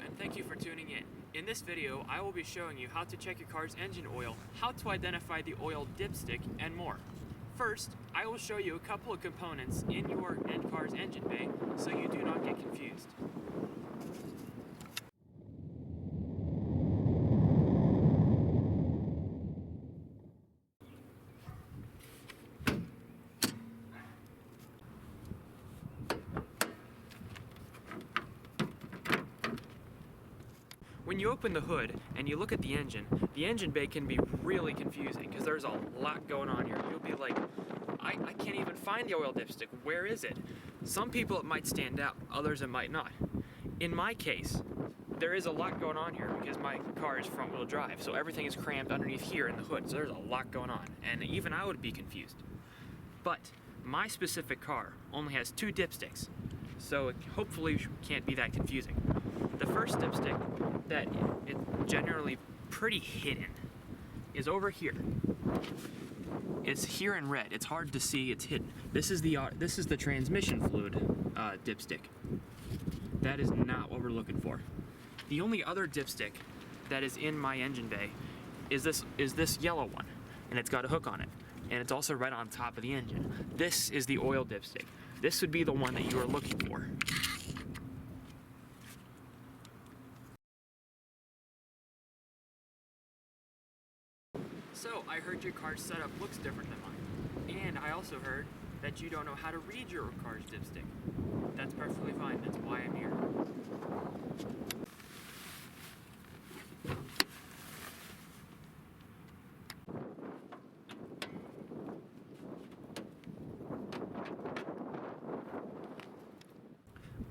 and thank you for tuning in. In this video, I will be showing you how to check your car's engine oil, how to identify the oil dipstick, and more. First, I will show you a couple of components in your car's engine bay so you do not get confused. When you open the hood and you look at the engine bay can be really confusing because there's a lot going on here. You'll be like, I can't even find the oil dipstick. Where is it? Some people it might stand out, others it might not. In my case, there is a lot going on here because my car is front wheel drive, so everything is crammed underneath here in the hood, so there's a lot going on, and even I would be confused. But my specific car only has 2 dipsticks, so it hopefully can't be that confusing. The first dipstick that is generally pretty hidden is over here. It's here in red. It's hard to see. It's hidden. This is the transmission fluid dipstick. That is not what we're looking for. The only other dipstick that is in my engine bay is this yellow one, and it's got a hook on it, and it's also right on top of the engine. This is the oil dipstick. This would be the one that you are looking for. So, I heard your car's setup looks different than mine. And I also heard that you don't know how to read your car's dipstick. That's perfectly fine. That's why I'm here.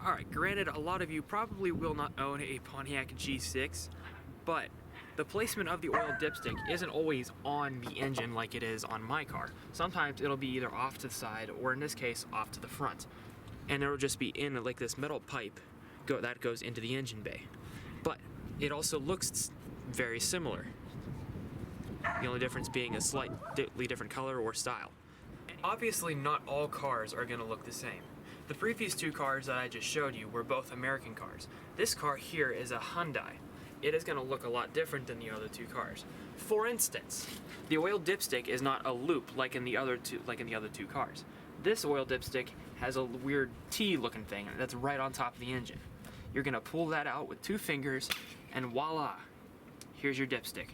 Alright, granted, a lot of you probably will not own a Pontiac G6, but the placement of the oil dipstick isn't always on the engine like it is on my car. Sometimes it'll be either off to the side, or in this case, off to the front. And it'll just be in like this metal pipe that goes into the engine bay. But it also looks very similar. The only difference being a slightly different color or style. Obviously, not all cars are going to look the same. The previous 2 cars that I just showed you were both American cars. This car here is a Hyundai. It is going to look a lot different than the other 2 cars. For instance, the oil dipstick is not a loop like in the other two cars. This oil dipstick has a weird T-looking thing that's right on top of the engine. You're going to pull that out with 2 fingers, and voila, here's your dipstick.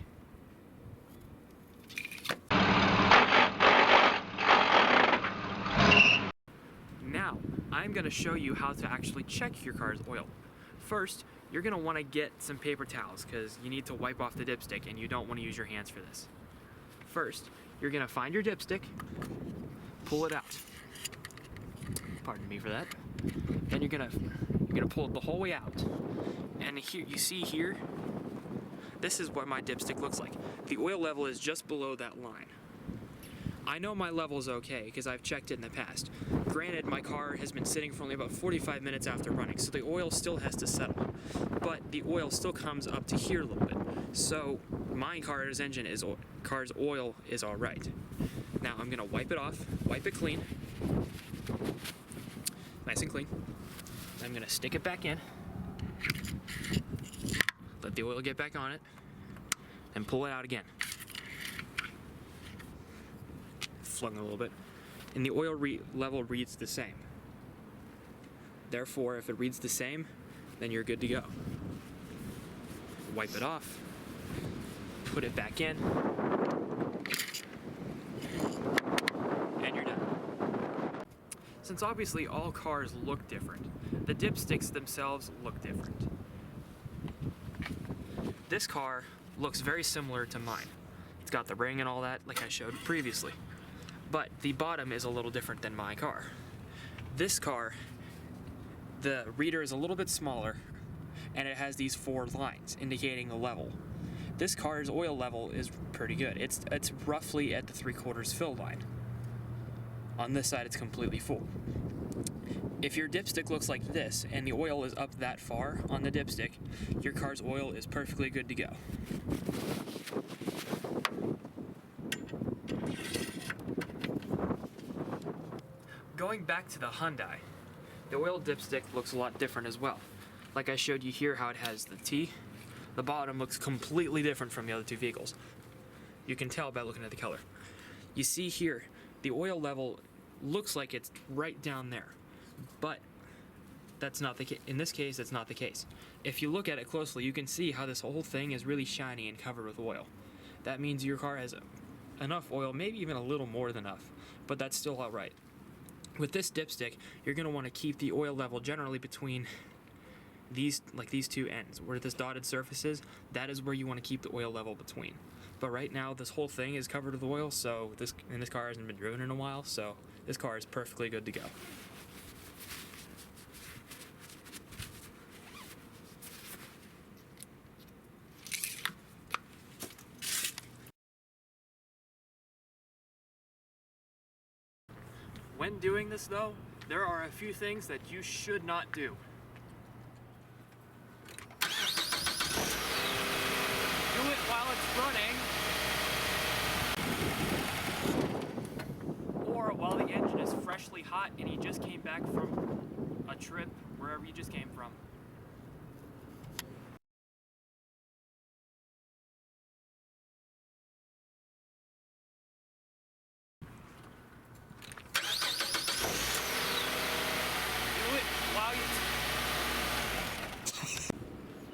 Now, I'm going to show you how to actually check your car's oil. First, you're going to want to get some paper towels because you need to wipe off the dipstick and you don't want to use your hands for this. First, you're going to find your dipstick, pull it out. Pardon me for that. Then you're going to pull it the whole way out. And here, you see here, this is what my dipstick looks like. The oil level is just below that line. I know my level is okay because I've checked it in the past. Granted, my car has been sitting for only about 45 minutes after running, so the oil still has to settle. But the oil still comes up to here a little bit. So my car's oil is all right. Now I'm gonna wipe it off, wipe it clean, nice and clean. I'm gonna stick it back in, let the oil get back on it, and pull it out again. Flung a little bit, and the oil level reads the same. Therefore, if it reads the same, then you're good to go. Wipe it off, put it back in, and you're done. Since obviously all cars look different, the dipsticks themselves look different. This car looks very similar to mine. It's got the ring and all that like I showed previously. But the bottom is a little different than my car. This car, the reader is a little bit smaller, and it has these 4 lines indicating the level. This car's oil level is pretty good. It's roughly at the 3/4 fill line. On this side, it's completely full. If your dipstick looks like this, and the oil is up that far on the dipstick, your car's oil is perfectly good to go. Going back to the Hyundai, the oil dipstick looks a lot different as well. like I showed you here how it has the T, the bottom looks completely different from the other two vehicles. You can tell by looking at the color. You see here, the oil level looks like it's right down there, but that's not the case. In this case, that's not the case. If you look at it closely, you can see how this whole thing is really shiny and covered with oil. That means your car has enough oil, maybe even a little more than enough, but that's still all right. With this dipstick, you're going to want to keep the oil level generally between these two ends. Where this dotted surface is, that is where you want to keep the oil level between. But right now, this whole thing is covered with oil, so this car hasn't been driven in a while, so this car is perfectly good to go. When doing this though, there are a few things that you should not do. Do it while it's running, or while the engine is freshly hot and you just came back from a trip wherever you just came from.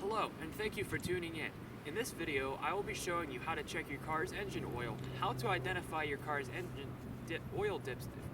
Hello, and thank you for tuning in. In this video, I will be showing you how to check your car's engine oil, how to identify your car's engine oil dipstick.